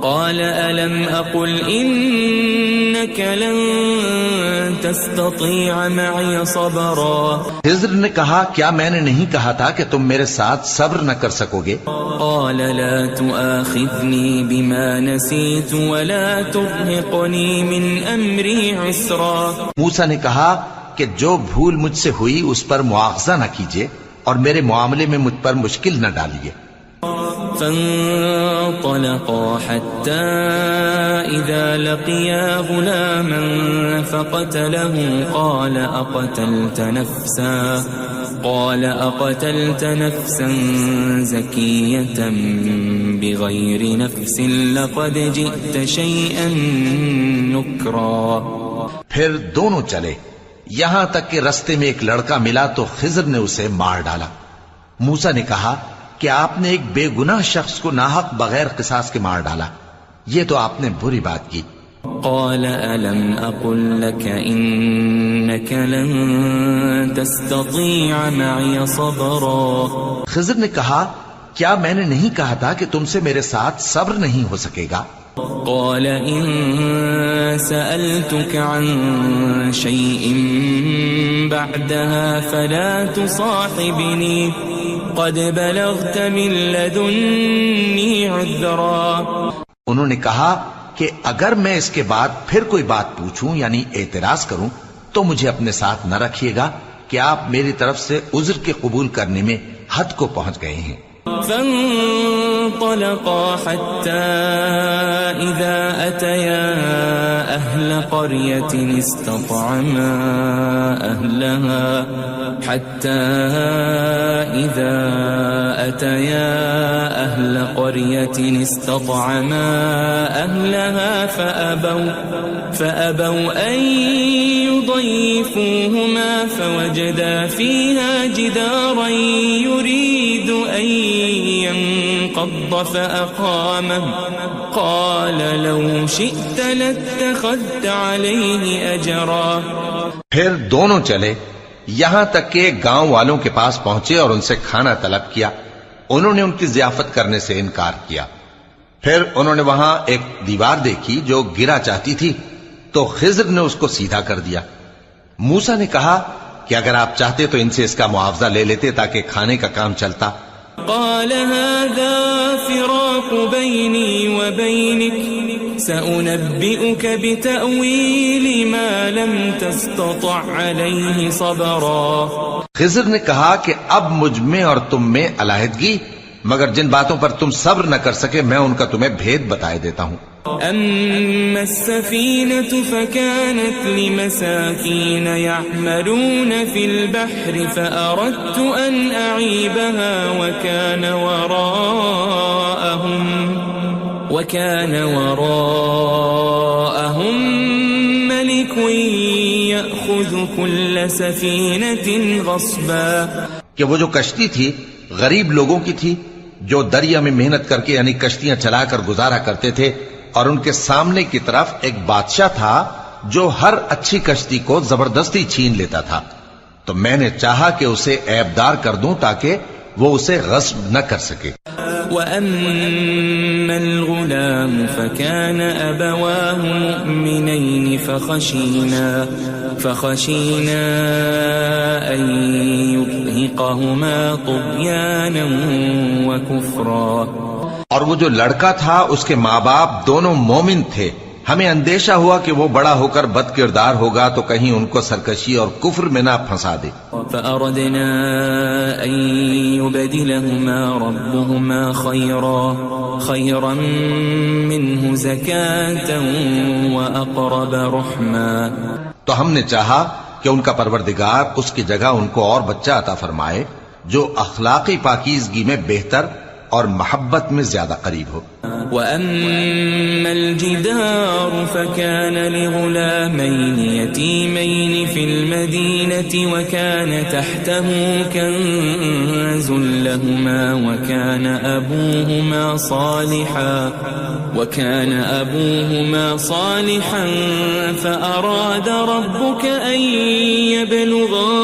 قال ألم أقل إنك لن تستطيع معي صبرا۔ خضر نے کہا کیا میں نے نہیں کہا تھا کہ تم میرے ساتھ صبر نہ کر سکو گے؟ قال لا تؤاخذني بما نسيت ولا ترهقني من أمري عسرا۔ موسیٰ نے کہا کہ جو بھول مجھ سے ہوئی اس پر مواخذہ نہ کیجیے اور میرے معاملے میں مجھ پر مشکل نہ ڈالیے۔ فانطلقا حتى إذا لقيا غلاما فقتله قال أقتلت نفسا زكية بغير نفس لقد جئت شيئا نكرا۔ پھر دونوں چلے یہاں تک کہ رستے میں ایک لڑکا ملا تو خضر نے اسے مار ڈالا۔ موسیٰ نے کہا کہ آپ نے ایک بے گناہ شخص کو ناحق بغیر قصاص کے مار ڈالا، یہ تو آپ نے بری بات کی۔ قال ألم أقل لك إنك لن تستطيع معي صبرا۔ خضر نے کہا کیا میں نے نہیں کہا تھا کہ تم سے میرے ساتھ صبر نہیں ہو سکے گا؟ قال إن سألتك عن شيء بعدها فلا تصاحبني قد بلغت من لدني عذرا۔ انہوں نے کہا کہ اگر میں اس کے بعد پھر کوئی بات پوچھوں یعنی اعتراض کروں تو مجھے اپنے ساتھ نہ رکھیے گا کہ آپ میری طرف سے عذر کے قبول کرنے میں حد کو پہنچ گئے ہیں۔ فانطلقا حتى إذا أتيا أهل قرية استطعما أهلها فأبوا أن يضيفوهما فوجدا فيها جدارا يريد أن انقض فأقامه قال لو شئت لاتخذت عليه أجرا. پھر دونوں چلے یہاں تک کہ گاؤں والوں کے پاس پہنچے اور ان سے کھانا طلب کیا. انہوں نے ان کی ضیافت کرنے سے انکار کیا. پھر انہوں نے وہاں ایک دیوار دیکھی جو گرا چاہتی تھی تو خضر نے اس کو سیدھا کر دیا. موسیٰ نے کہا کہ اگر آپ چاہتے تو ان سے اس کا معاوضہ لے لیتے تاکہ کھانے کا کام چلتا. قال هذا فراق بيني وبينك سأنبئك بتأويل ما لم تستطع عليه صبرا. خضر نے کہا کہ اب مجھ میں اور تم میں علیحدگی، مگر جن باتوں پر تم صبر نہ کر سکے میں ان کا تمہیں بھید بتائے دیتا ہوں. أما السفينة فكانت لمساكين يعملون في البحر فأردت أن أعيبها وكان وراءهم ملك يأخذ كل سفينة غصبا. کہ وہ جو کشتی تھی غریب لوگوں کی تھی جو دریا میں محنت کر کے یعنی کشتیاں چلا کر گزارا کرتے تھے، اور ان کے سامنے کی طرف ایک بادشاہ تھا جو ہر اچھی کشتی کو زبردستی چھین لیتا تھا. تو میں نے چاہا کہ اسے عیبدار کر دوں تاکہ وہ اسے غصب نہ کر سکے. وَأَمَّا الْغُلَامُ فَكَانَ أَبَوَاهُ مُؤْمِنَيْنِ فَخَشِينَا أَن يُرْهِقَهُمَا طُغْيَانًا وَكُفْرًا. اور وہ جو لڑکا تھا اس کے ماں باپ دونوں مومن تھے، ہمیں اندیشہ ہوا کہ وہ بڑا ہو کر بد کردار ہوگا تو کہیں ان کو سرکشی اور کفر میں نہ پھنسا دے. فأردنا أن يبدلهما ربهما خيرا منه زكاة وأقرب رحما. تو ہم نے چاہا کہ ان کا پروردگار اس کی جگہ ان کو اور بچہ عطا فرمائے جو اخلاقی پاکیزگی میں بہتر اور محبت میں زیادہ قریب ہو. وَأَمَّا الْجِدَارُ فَكَانَ لِغُلَامَيْنِ يَتِيمَيْنِ فِي الْمَدِينَةِ وَكَانَ تَحْتَهُ كَنْزٌ لَهُمَا وَكَانَ أَبُوهُمَا صَالِحًا فَأَرَادَ رَبُّكَ أَنْ يَبْلُغَا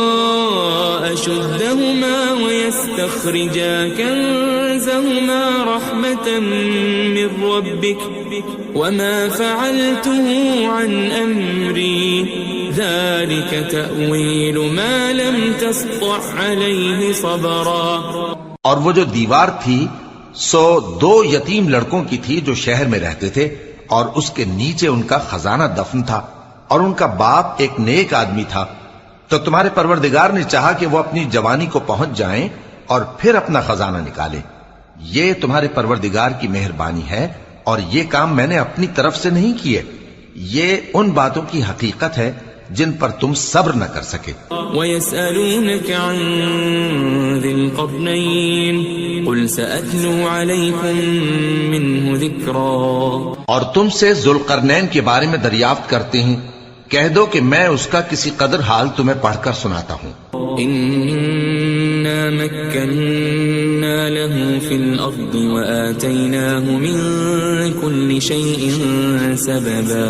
أَشُدَّهُمَا وَيَسْتَخْرِجَا كَنْزَهُمَا رَحْمَةً من ربك وما فعلته عن أمري ذلك تأويل ما لم تسطع عليه صبرا. اور وہ جو دیوار تھی سو دو یتیم لڑکوں کی تھی جو شہر میں رہتے تھے اور اس کے نیچے ان کا خزانہ دفن تھا اور ان کا باپ ایک نیک آدمی تھا. تو تمہارے پروردگار نے چاہا کہ وہ اپنی جوانی کو پہنچ جائیں اور پھر اپنا خزانہ نکالے. یہ تمہارے پروردگار کی مہربانی ہے اور یہ کام میں نے اپنی طرف سے نہیں کیے. یہ ان باتوں کی حقیقت ہے جن پر تم صبر نہ کر سکے. وَيَسْأَلُونَكَ عَنْ ذِي الْقَرْنَيْنِ قُلْ سَأَتْلُو عَلَيْكُمْ مِنْهُ ذِكْرًا. اور تم سے ذوالقرنین کے بارے میں دریافت کرتے ہیں، کہہ دو کہ میں اس کا کسی قدر حال تمہیں پڑھ کر سناتا ہوں. إِنَّا مَكَّنَّا لَهُ فِي الْأَرْضِ وَآتَيْنَاهُ مِنْ كُلِّ شَيْءٍ سَبَبًا.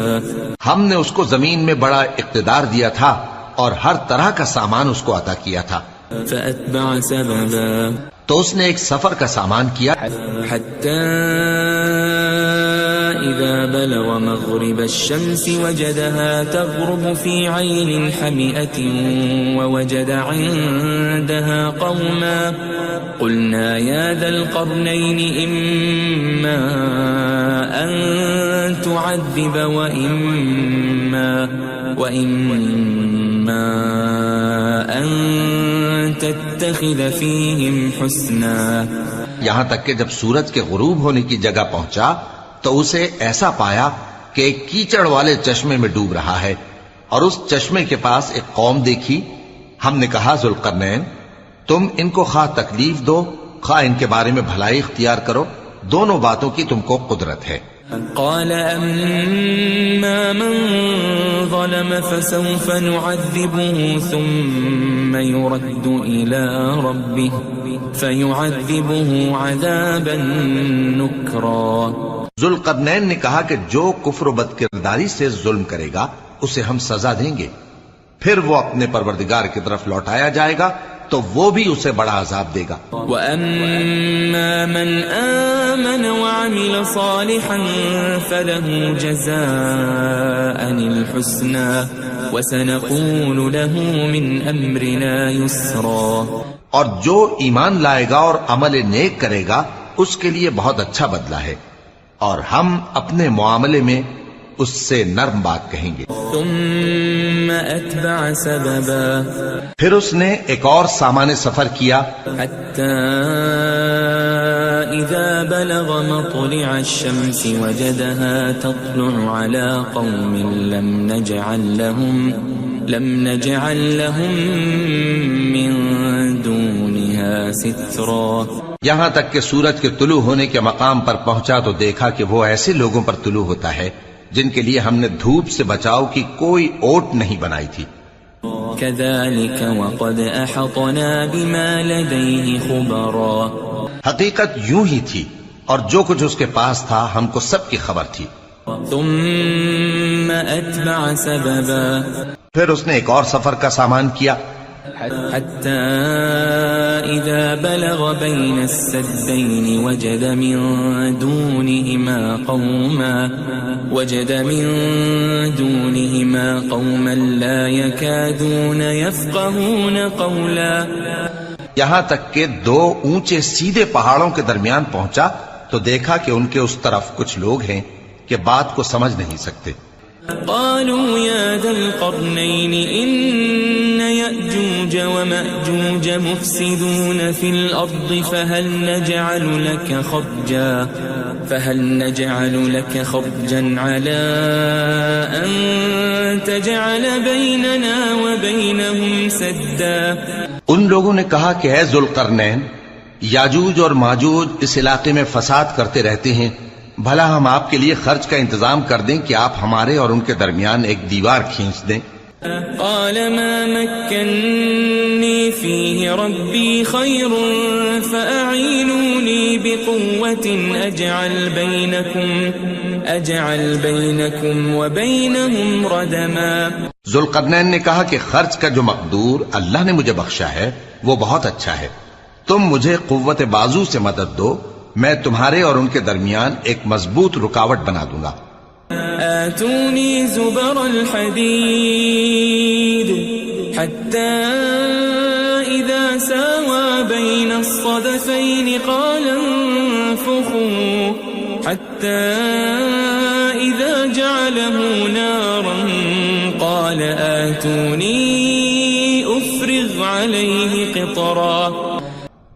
ہم نے اس کو زمین میں بڑا اقتدار دیا تھا اور ہر طرح کا سامان اس کو عطا کیا تھا. فَأَتْبَعَ سَبَبًا. تو اس نے ایک سفر کا سامان کیا حتى إذا بلغ مغرب الشمس وجدها تغرب في عين حمئة ووجد عندها قوما قلنا يا ذا القرنين إما أن تعذب وإما أن تتخذ فيهم حسنا. یہاں تک کہ جب سورج کے غروب ہونے کی جگہ پہنچا تو اسے ایسا پایا کہ ایک کیچڑ والے چشمے میں ڈوب رہا ہے اور اس چشمے کے پاس ایک قوم دیکھی. ہم نے کہا ذوالقرنین تم ان کو خواہ تکلیف دو خواہ ان کے بارے میں بھلائی اختیار کرو، دونوں باتوں کی تم کو قدرت ہے. قال أما من ظلم فسوف نعذبه ثم يرد إلى ربه فيعذبه عذابا نكرا. ذوالقرنین نے کہا کہ جو کفر و بد کرداری سے ظلم کرے گا اسے ہم سزا دیں گے، پھر وہ اپنے پروردگار کی طرف لوٹایا جائے گا تو وہ بھی اسے بڑا عذاب دے گا. وَأَمَّا مَنْ آمَنَ وَعَمِلَ صَالِحًا فَلَهُ جَزَاءً الْحُسْنَى وَسَنَقُولُ لَهُ مِنْ أَمْرِنَا يُسْرًا. اور جو ایمان لائے گا اور عمل نیک کرے گا اس کے لیے بہت اچھا بدلہ ہے، اور ہم اپنے معاملے میں اس سے نرم بات کہیں گے. ثم أتبع سببا. پھر اس نے ایک اور سامان سفر کیا حتى إذا بلغ مطلع الشمس وجدها تطلع على قوم لم نجعل لهم من دونها سترا. یہاں تک کہ سورج کے طلوع ہونے کے مقام پر پہنچا تو دیکھا کہ وہ ایسے لوگوں پر طلوع ہوتا ہے جن کے لیے ہم نے دھوپ سے بچاؤ کی کوئی اوٹ نہیں بنائی تھی. كذلك وقد أحطنا بما لديه خبرا. حقیقت یوں ہی تھی اور جو کچھ اس کے پاس تھا ہم کو سب کی خبر تھی. ثم أتبع سببا. پھر اس نے ایک اور سفر کا سامان کیا حتى إذا بلغ بين السدين وجد من دونهما قوما لا يكادون يفقهون قولا. یہاں تک کہ دو اونچے سیدھے پہاڑوں کے درمیان پہنچا تو دیکھا کہ ان کے اس طرف کچھ لوگ ہیں کہ بات کو سمجھ نہیں سکتے. قالوا يا ذا القرنين إن يأجوج ومأجوج مفسدون في الأرض فهل نجعل لك خرجا على أن تجعل بيننا وبينهم سدا. ان لوگوں نے کہا کہ اے ذوالقرنین، یاجوج اور ماجوج اس علاقے میں فساد کرتے رہتے ہیں، بھلا ہم آپ کے لیے خرچ کا انتظام کر دیں کہ آپ ہمارے اور ان کے درمیان ایک دیوار کھینچ دیں. قال ما مكنني فيه ربي خير فأعينوني بقوة أجعل بينكم وبينهم ردما. ذوالقرنین نے کہا کہ خرچ کا جو مقدور اللہ نے مجھے بخشا ہے وہ بہت اچھا ہے، تم مجھے قوت بازو سے مدد دو، میں تمہارے اور ان کے درمیان ایک مضبوط رکاوٹ بنا دوں گا. آتوني زبر الحديد حتى إذا ساوى بين الصدفين قال انفخوا حتى إذا جعله نارا قال آتوني أفرغ عليه قطرا.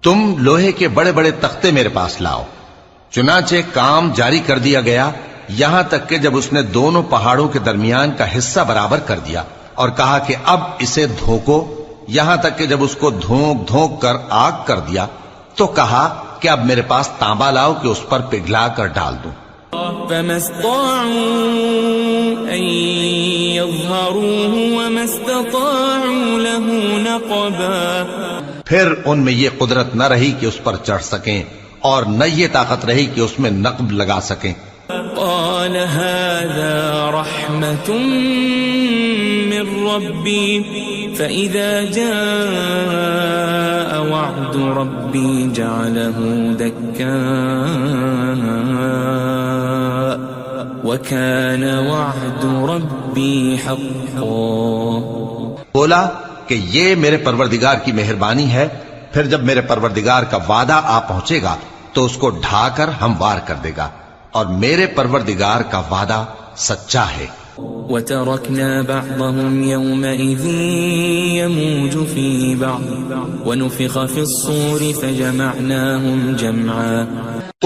تم لوہے کے بڑے بڑے تختے میرے پاس لاؤ. چنانچہ کام جاری کر دیا گیا یہاں تک کہ جب اس نے دونوں پہاڑوں کے درمیان کا حصہ برابر کر دیا اور کہا کہ اب اسے دھوکو، یہاں تک کہ جب اس کو دھونک دھونک کر آگ کر دیا تو کہا کہ اب میرے پاس تانبا لاؤ کہ اس پر پگھلا کر ڈال دوں. فما استطاعوا أن يظهروه وما استطاعوا له نقبا. پھر ان میں یہ قدرت نہ رہی کہ اس پر چڑھ سکیں اور نہ یہ طاقت رہی کہ اس میں نقب لگا سکیں. قال هذا رحمة من ربي فإذا جاء وعد ربي جعله دكا وكان وعد ربي حقا. بولا کہ یہ میرے پروردگار کی مہربانی ہے، پھر جب میرے پروردگار کا وعدہ آ پہنچے گا تو اس کو ڈھا کر ہموار کر دے گا، اور میرے پروردگار کا وعدہ سچا ہے. وَتَرَكْنَا بَعْضَهُمْ يَوْمَئِذٍ يَمُوجُ فِي بَعْضٍ وَنُفِخَ فِي الصُّورِ فَجَمَعْنَاهُمْ جَمْعًا.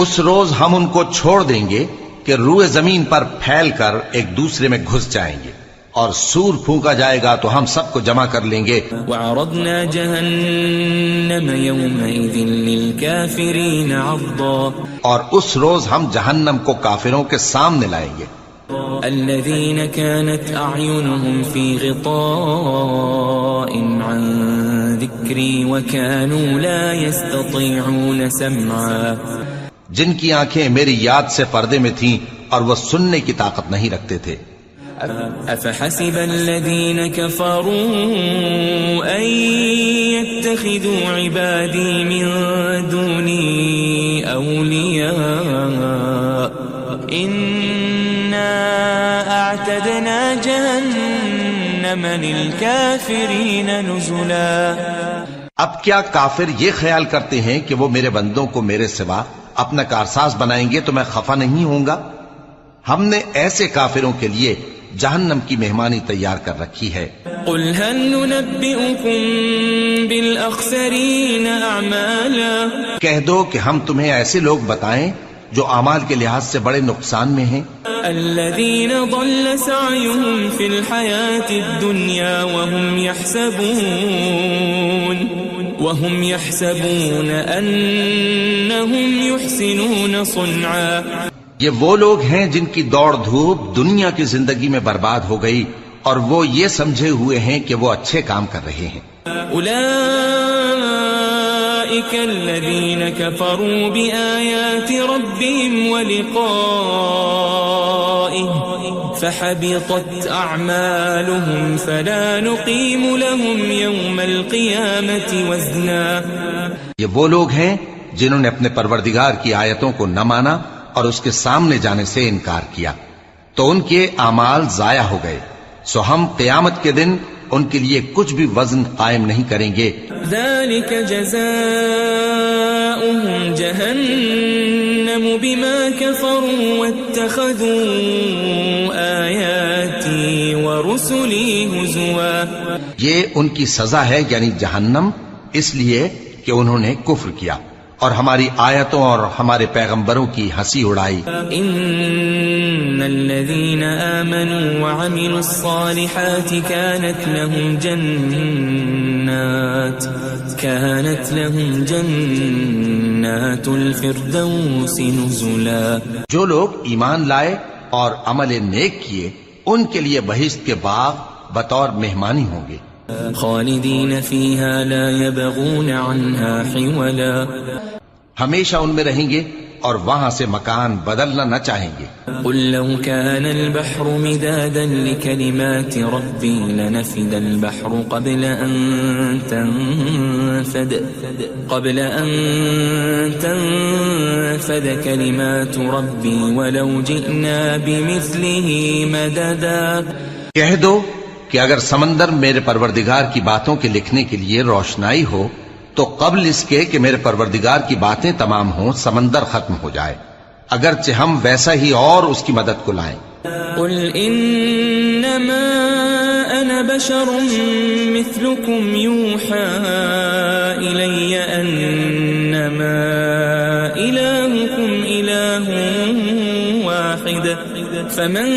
اس روز ہم ان کو چھوڑ دیں گے کہ روئے زمین پر پھیل کر ایک دوسرے میں گھس جائیں گے، اور سور پھونکا جائے گا تو ہم سب کو جمع کر لیں گے. وعرضنا جهنم يومئذ للكافرين عرضا اور اس روز ہم جہنم کو کافروں کے سامنے لائیں گے. الذين كانت أعينهم في غطاء عن ذكري وكانوا لا يستطيعون سمعا جن کی آنکھیں میری یاد سے پردے میں تھیں اور وہ سننے کی طاقت نہیں رکھتے تھے. أفحسب الذين كفروا أن يتخذوا عبادي من دوني أولياء إنا أعتدنا جهنم للكافرين نزلا. اب کیا کافر یہ خیال کرتے ہیں کہ وہ میرے بندوں کو میرے سوا اپنا کارساز بنائیں گے تو میں خفا نہیں ہوں گا؟ ہم نے ایسے کافروں کے لیے جہنم کی مہمانی تیار کر رکھی ہے. قل هل ننبئكم بالأخسرين أعمالا کہہ دو کہ ہم تمہیں ایسے لوگ بتائیں جو اعمال کے لحاظ سے بڑے نقصان میں ہیں. الذين ضل سعيهم في الحياة الدنيا وهم يحسبون أنهم يحسنون صنعا. یہ وہ لوگ ہیں جن کی دوڑ دھوپ دنیا کی زندگی میں برباد ہو گئی اور وہ یہ سمجھے ہوئے ہیں کہ وہ اچھے کام کر رہے ہیں. أولئك الذين كفروا بآيات ربهم ولقائه فحبطت أعمالهم فلا نقيم لهم يوم القيامة وزنا. یہ وہ لوگ ہیں جنہوں نے اپنے پروردگار کی آیتوں کو نہ مانا اور اس کے سامنے جانے سے انکار کیا تو ان کے اعمال ضائع ہو گئے، سو ہم قیامت کے دن ان کے لیے کچھ بھی وزن قائم نہیں کریں گے. ذلك جزاؤهم جهنم بما كفروا واتخذوا آياتي ورسلي هزوا. یہ ان کی سزا ہے یعنی جہنم، اس لیے کہ انہوں نے کفر کیا اور ہماری آیتوں اور ہمارے پیغمبروں کی ہنسی اڑائی. ان الذين آمنوا وعملوا الصالحات كانت لهم جنات الفردوس نزلا. جو لوگ ایمان لائے اور عمل نیک کیے ان کے لیے بہشت کے باغ بطور مہمانی ہوں گے. خالدین فیہا لا یبغون عنہا حولا. ہمیشہ ان میں رہیں گے اور وہاں سے مکان بدلنا نہ چاہیں گے. قل لو كان البحر مدادا لكلمات ربي لنفد البحر قبل أن تنفد كلمات ربي ولو جئنا بمثله مددا. کہہ دو کہ اگر سمندر میرے پروردگار کی باتوں کے لکھنے کے لیے روشنائی ہو تو قبل اس کے کہ میرے پروردگار کی باتیں تمام ہوں سمندر ختم ہو جائے، اگرچہ ہم ویسا ہی اور اس کی مدد کو لائیں. قل انما انا بشر مثلكم يوحى الي انما الهكم اله واحد فمن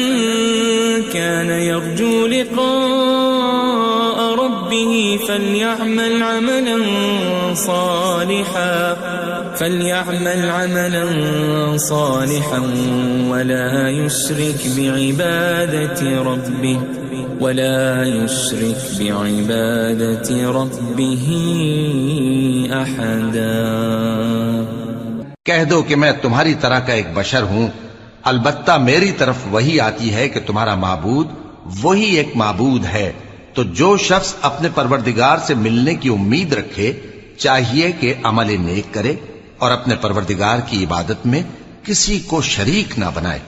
كان يرجو لقاء ربه فليعمل عملا صالحا ولا يشرك بعبادة ربه أحدا. کہہ دو کہ میں تمہاری طرح کا ایک بشر ہوں، البتہ میری طرف وہی آتی ہے کہ تمہارا معبود وہی ایک معبود ہے. تو جو شخص اپنے پروردگار سے ملنے کی امید رکھے چاہیے کہ عمل نیک کرے اور اپنے پروردگار کی عبادت میں کسی کو شریک نہ بنائے.